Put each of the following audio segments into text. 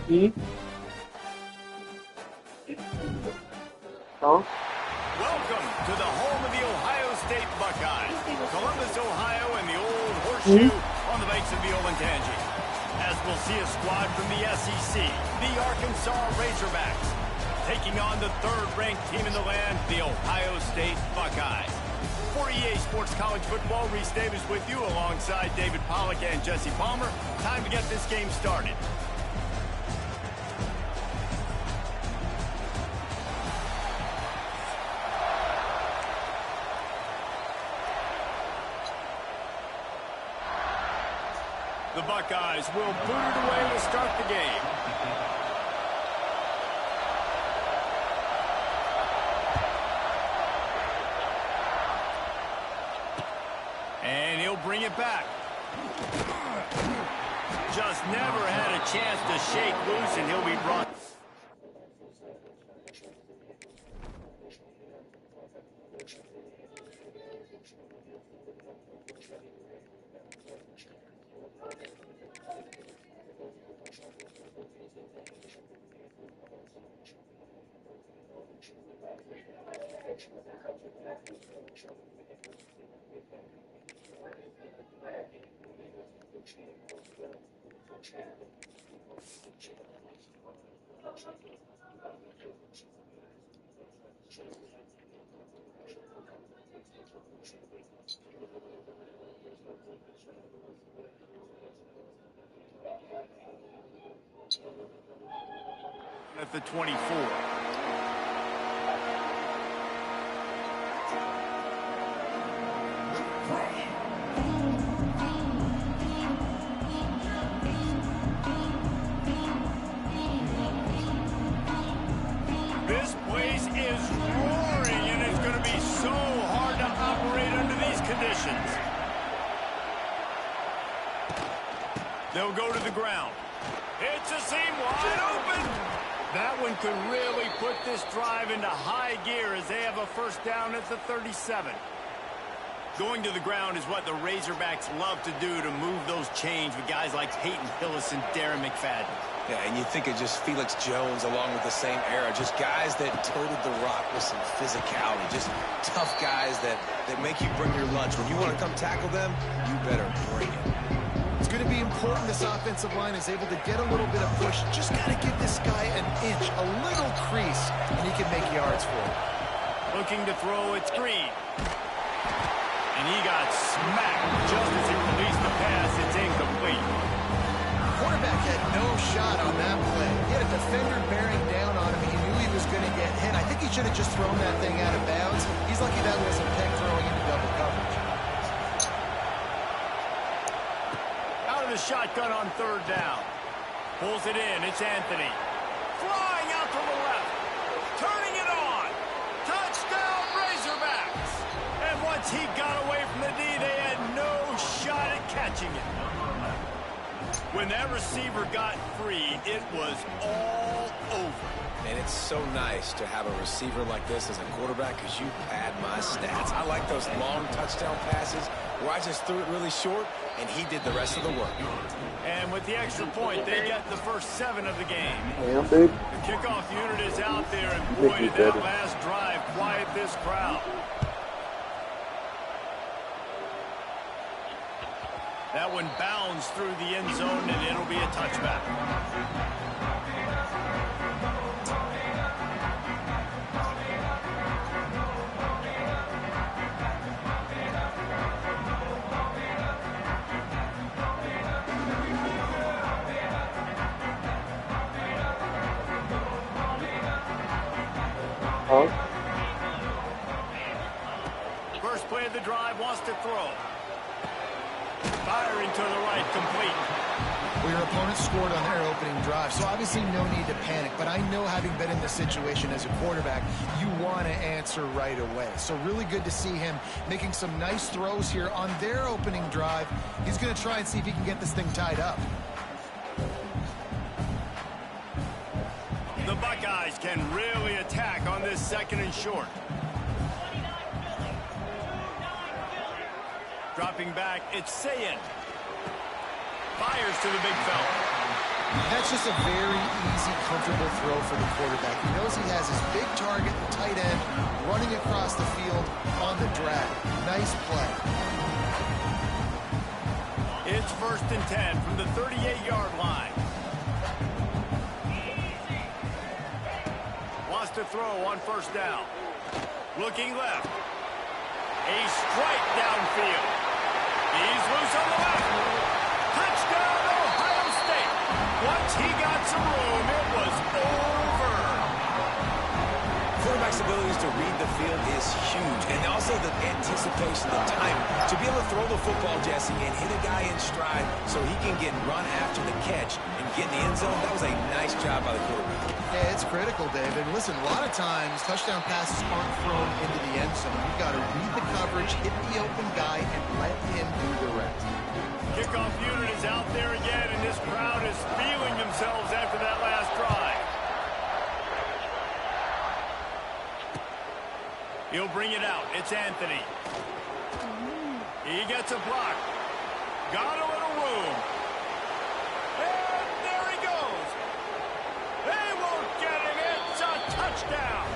E. Huh? Welcome to the home of the Ohio State Buckeyes, Columbus, Ohio, and the old horseshoe on the banks of the Olentangy. As we'll see a squad from the SEC, the Arkansas Razorbacks, taking on the third-ranked team in the land, the Ohio State Buckeyes. For EA Sports College Football, Reese Davis with you alongside David Pollack and Jesse Palmer. Time to get this game started. The Buckeyes will boot it away to start the game. And he'll bring it back. Just never had a chance to shake loose, and he'll be brought. At the 24. This place is roaring, and it's going to be so hard to operate under these conditions. They'll go to the ground. It's a seam wide open. That one could really put this drive into high gear as they have a first down at the 37. Going to the ground is what the Razorbacks love to do to move those chains with guys like Peyton Hillis and Darren McFadden. Yeah, and you think of just Felix Jones along with the same era, just guys that toted the rock with some physicality, just tough guys that make you bring your lunch. When you want to come tackle them, you better bring it. It's going to be important this offensive line is able to get a little bit of push. Just got to give this guy an inch, a little crease, and he can make yards for it. Looking to throw, it's Green. And he got smacked just as he released the pass. It's incomplete. Quarterback had no shot on that play. He had a defender bearing down on him. He knew he was going to get hit. I think he should have just thrown that thing out of bounds. He's lucky that wasn't peg throwing into double coverage. Out of the shotgun on third down. Pulls it in. It's Anthony. Flying out to the left. Turning it on. Touchdown Razorbacks. And once he got away from the D, they had no shot at catching it. When that receiver got free, it was all over. And it's so nice to have a receiver like this as a quarterback because you pad my stats. I like those long touchdown passes where I just threw it really short and he did the rest of the work. And with the extra point, they get the first 7 of the game. Damn, babe. The kickoff unit is out there, and boy, did that last drive quiet this crowd. That one bounds through the end zone, and it'll be a touchback. First play of the drive, wants to throw. Firing to the right, complete. Well, your opponent scored on their opening drive, so obviously no need to panic. But I know, having been in this situation as a quarterback, you want to answer right away. So really good to see him making some nice throws here on their opening drive. He's going to try and see if he can get this thing tied up. The Buckeyes can really attack on this second and short. Dropping back, it's Sayin. Fires to the big fella. That's just a very easy, comfortable throw for the quarterback. He knows he has his big target, the tight end, running across the field on the drag. Nice play. It's 1st and 10 from the 38-yard line. Wants to throw on 1st down. Looking left. A strike downfield. He's loose on the left. Touchdown, Ohio State. Once he got some room, it was over. Quarterback's abilities to read the field is huge. And also the anticipation, the time to be able to throw the football, Jesse, and hit a guy in stride so he can get run after the catch and get in the end zone. That was a nice job by the quarterback. Yeah, it's critical, David. Listen, a lot of times touchdown passes aren't thrown into the end zone. You've got to read the coverage, hit the open guy, and let him do the rest. Kickoff unit is out there again, and this crowd is feeling themselves after that last drive. He'll bring it out. It's Anthony. He gets a block. Got a little room. And there he goes. They won't get him. It's a touchdown.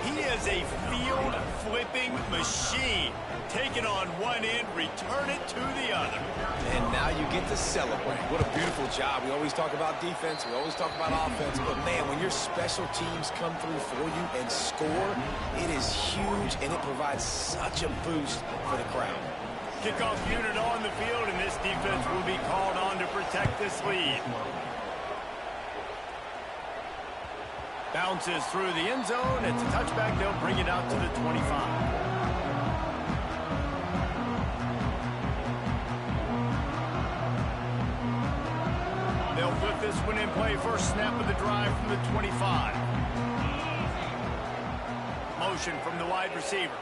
He is a field-flipping machine. Taking on one end, return it to the other. And now you get to celebrate. What a beautiful job. We always talk about defense. We always talk about offense. But, man, when your special teams come through for you and score, it is huge, and it provides such a boost for the crowd. Kickoff unit on the field, and this defense will be called on to protect this lead. Bounces through the end zone. It's a touchback. They'll bring it out to the 25. They'll put this one in play. First snap of the drive from the 25. Motion from the wide receiver.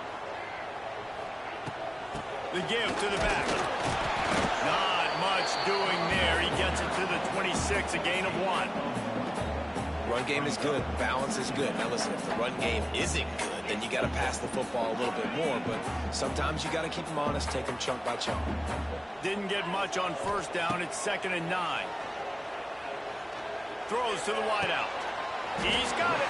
The give to the back. Not much doing there. He gets it to the 26, a gain of 1. Run game is good. Balance is good. Now, listen, if the run game isn't good, then you got to pass the football a little bit more. But sometimes you got to keep them honest, take them chunk by chunk. Didn't get much on 1st down. It's 2nd and 9. Throws to the wideout. He's got it.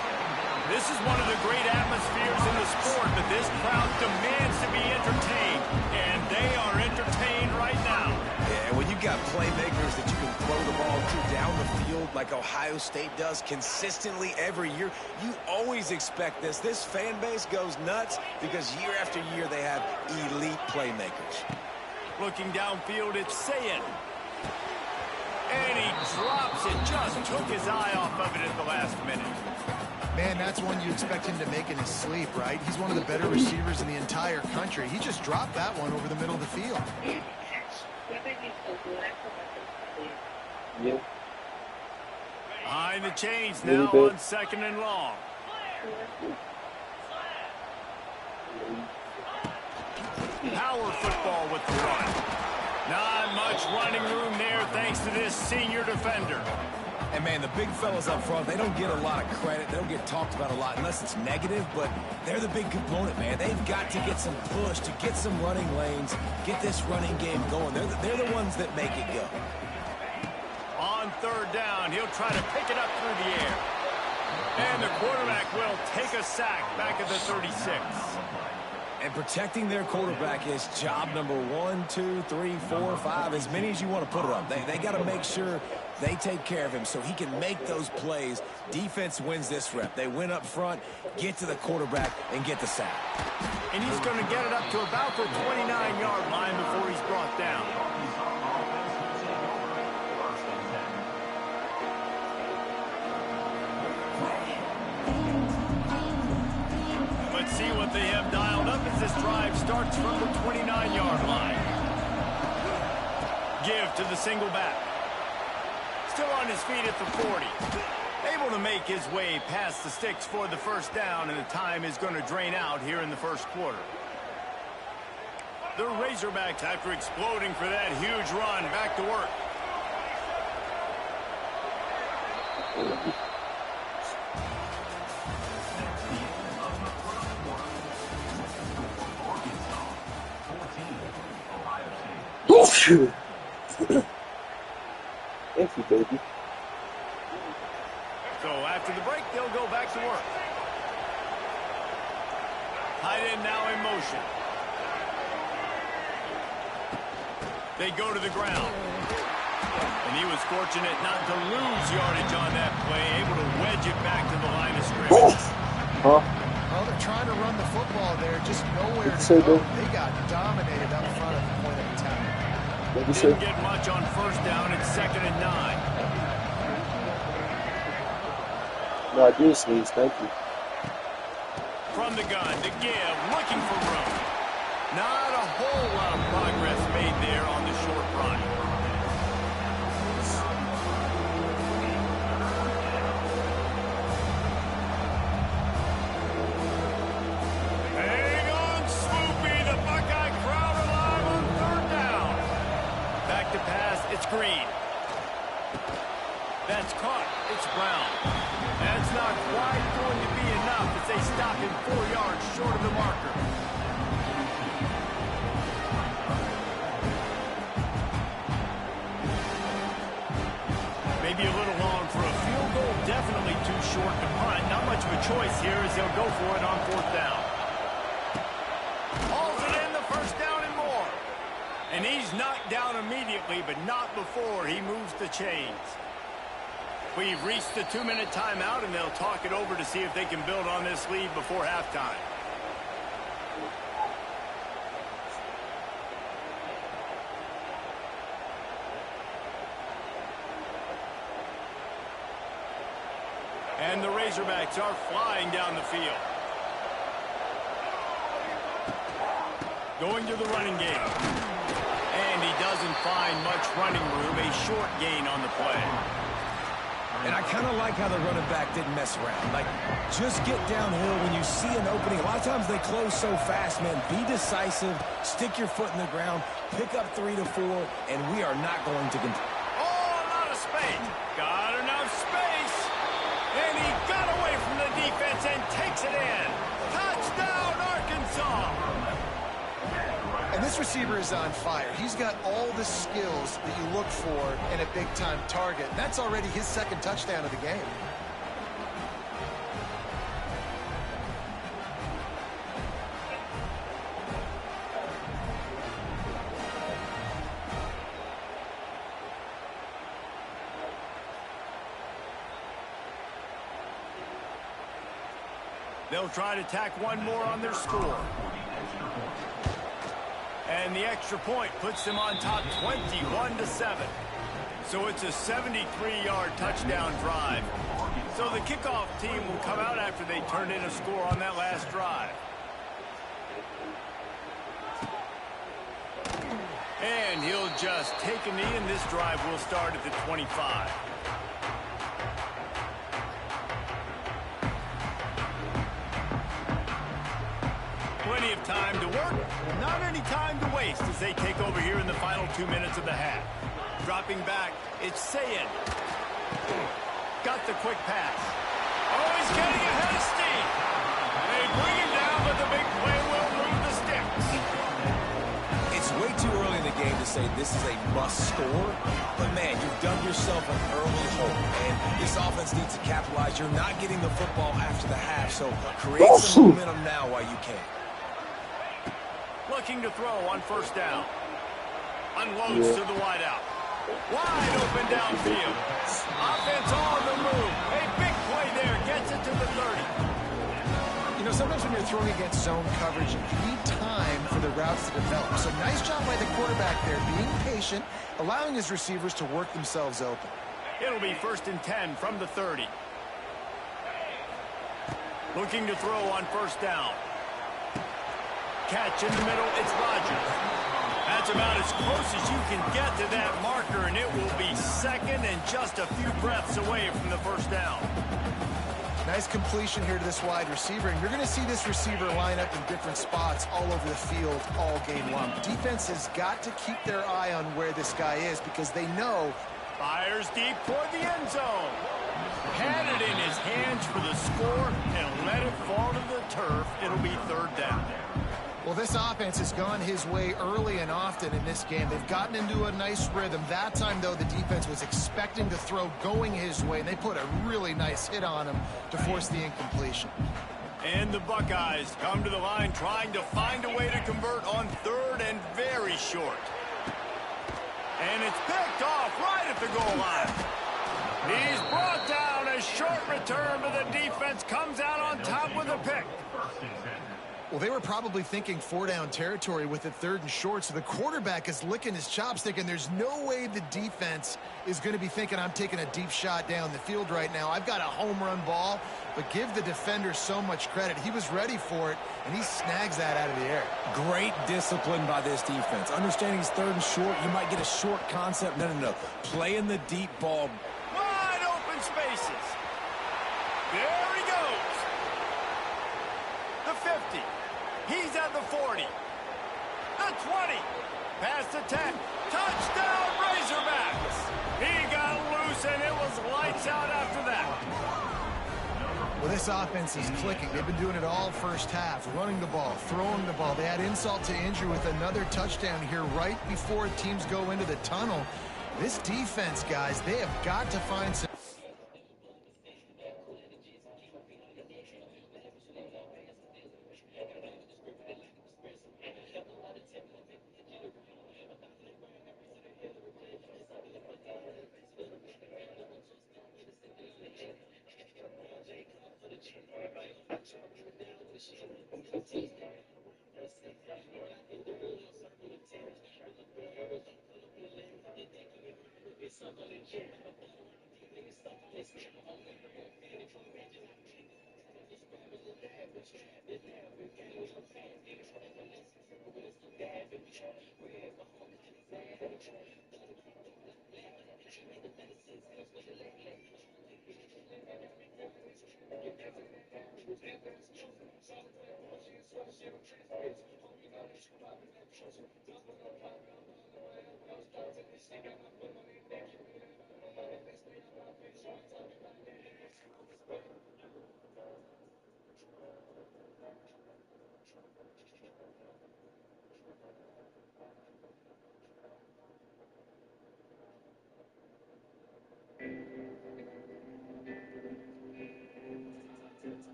This is one of the great atmospheres in the sport, but this crowd demands to be entertained, and they are entertained right now. Yeah, when you got playmakers that you can throw the ball to down the field like Ohio State does consistently every year, you always expect this. This fan base goes nuts because year after year they have elite playmakers. Looking downfield, it's Sayin. And he drops it, just took his eye off of it at the last minute. Man, that's one you expect him to make in his sleep, right? He's one of the better receivers in the entire country. He just dropped that one over the middle of the field. Behind the chains now on 2nd and long. Power football with the run. Not much running room there thanks to this senior defender. And, man, the big fellas up front, they don't get a lot of credit. They don't get talked about a lot unless it's negative, but they're the big component, man. They've got to get some push, to get some running lanes, get this running game going. They're the ones that make it go. On 3rd down, he'll try to pick it up through the air. And the quarterback will take a sack back at the 36. And protecting their quarterback is job number 1, 2, 3, 4, 5, as many as you want to put it up. They got to make sure they take care of him so he can make those plays. Defense wins this rep. They win up front, get to the quarterback, and get the sack. And he's going to get it up to about the 29-yard line before he's brought down. Let's see what they have dialed up as this drive starts from the 29-yard line. Give to the single back. Still on his feet at the 40. Able to make his way past the sticks for the 1st down, and the time is going to drain out here in the 1st quarter. The Razorbacks, after exploding for that huge run, back to work. Thank you, baby. So after the break, they'll go back to work. Tight end now in motion. They go to the ground. And he was fortunate not to lose yardage on that play, able to wedge it back to the line of scrimmage. Huh? Well, they're trying to run the football there, just nowhere to go. They got dominated up front at the point of attack. Didn't get much on first down. It's 2nd and 9. No, I do sneeze. Thank you. From the gun to give, looking for room. Not a whole lot of progress made there on the short run. Hang on, Swoopy. The Buckeye crowd alive on 3rd down. Back to pass. It's Green. That's caught. It's Brown. That's not quite going to be enough as they stop him 4 yards short of the marker. Maybe a little long for a field goal. Definitely too short to punt. Not much of a choice here as they'll go for it on 4th down. Hauls it in, the 1st down and more. And he's knocked down immediately, but not before he moves the chains. We've reached the 2-minute timeout, and they'll talk it over to see if they can build on this lead before halftime. And the Razorbacks are flying down the field. Going to the running game. And he doesn't find much running room. A short gain on the play. And I kind of like how the running back didn't mess around. Like, just get downhill when you see an opening. A lot of times they close so fast, man. Be decisive, stick your foot in the ground, pick up 3 to 4, and we are not going to compete. Oh, a lot of space. Got enough space. And he got away from the defense and takes it in. Touchdown, Arkansas. And this receiver is on fire. He's got all the skills that you look for in a big-time target. And that's already his 2nd touchdown of the game. They'll try to tack one more on their score. And the extra point puts them on top 21-7. So it's a 73-yard touchdown drive. So the kickoff team will come out after they turn in a score on that last drive. And he'll just take a knee, and this drive will start at the 25. Plenty of time to work, not any time to waste as they take over here in the final 2 minutes of the half. Dropping back, it's Sayin. Got the quick pass. Oh, he's getting ahead of steam. They bring him down, but the big play will move the sticks. It's way too early in the game to say this is a must score, but man, you've dug yourself an early hole, and this offense needs to capitalize. You're not getting the football after the half, so create some momentum now while you can. Looking to throw on 1st down. Unloads to the wideout. Wide open downfield. Offense on the move. A big play there. Gets it to the 30. You know, sometimes when you're throwing against zone coverage, you need time for the routes to develop. So nice job by the quarterback there, being patient, allowing his receivers to work themselves open. It'll be 1st and 10 from the 30. Looking to throw on 1st down. Catch in the middle, it's Rodgers. That's about as close as you can get to that marker, and it will be 2nd and just a few breaths away from the 1st down. Nice completion here to this wide receiver, and you're going to see this receiver line up in different spots all over the field all game long. Defense has got to keep their eye on where this guy is because they know. Fires deep toward the end zone. Had it in his hands for the score and let it fall to the turf. It'll be 3rd down. Well, this offense has gone his way early and often in this game. They've gotten into a nice rhythm. That time, though, the defense was expecting to throw going his way, and they put a really nice hit on him to force the incompletion. And the Buckeyes come to the line trying to find a way to convert on third and very short. And it's picked off right at the goal line. He's brought down. A short return, but the defense comes out on top with a pick. Well, they were probably thinking 4-down territory with it 3rd and short, so the quarterback is licking his chops thinking there's no way the defense is going to be thinking I'm taking a deep shot down the field right now. I've got a home run ball, but give the defender so much credit. He was ready for it, and he snags that out of the air. Great discipline by this defense. Understanding it's 3rd and short, you might get a short concept. No. Playing the deep ball. Wide open spaces. There he goes. The 50. He's at the 40. The 20. Past the 10. Touchdown, Razorbacks. He got loose, and it was lights out after that. Well, this offense is clicking. They've been doing it all first half, running the ball, throwing the ball. They had insult to injury with another touchdown here right before teams go into the tunnel. This defense, guys, they have got to find some...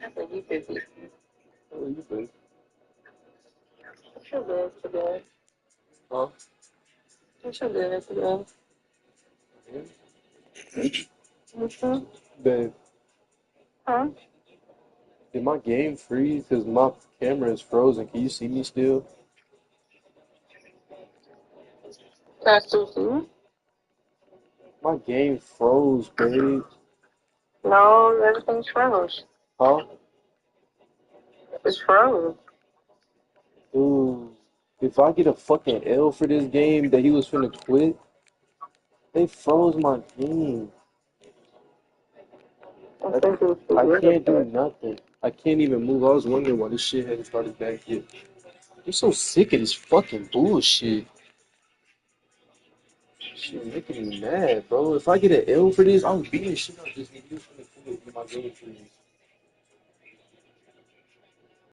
I think you busy. Oh, you busy. What's your good today? Huh? What's your good today? Mm-hmm. Babe. Huh? Did my game freeze? Because my camera is frozen. Can you see me still? Can I still see you? My game froze, babe. No, everything's froze. Huh? It's froze. Dude, if I get a fucking L for this game that he was finna quit, they froze my game. I can't do nothing. I can't even move. I was wondering why this shit hadn't started back yet. I'm so sick of this fucking bullshit. Shit making me mad, bro. If I get an L for this, I'm beating shit out of this nigga. He's finna quit with my game freeze.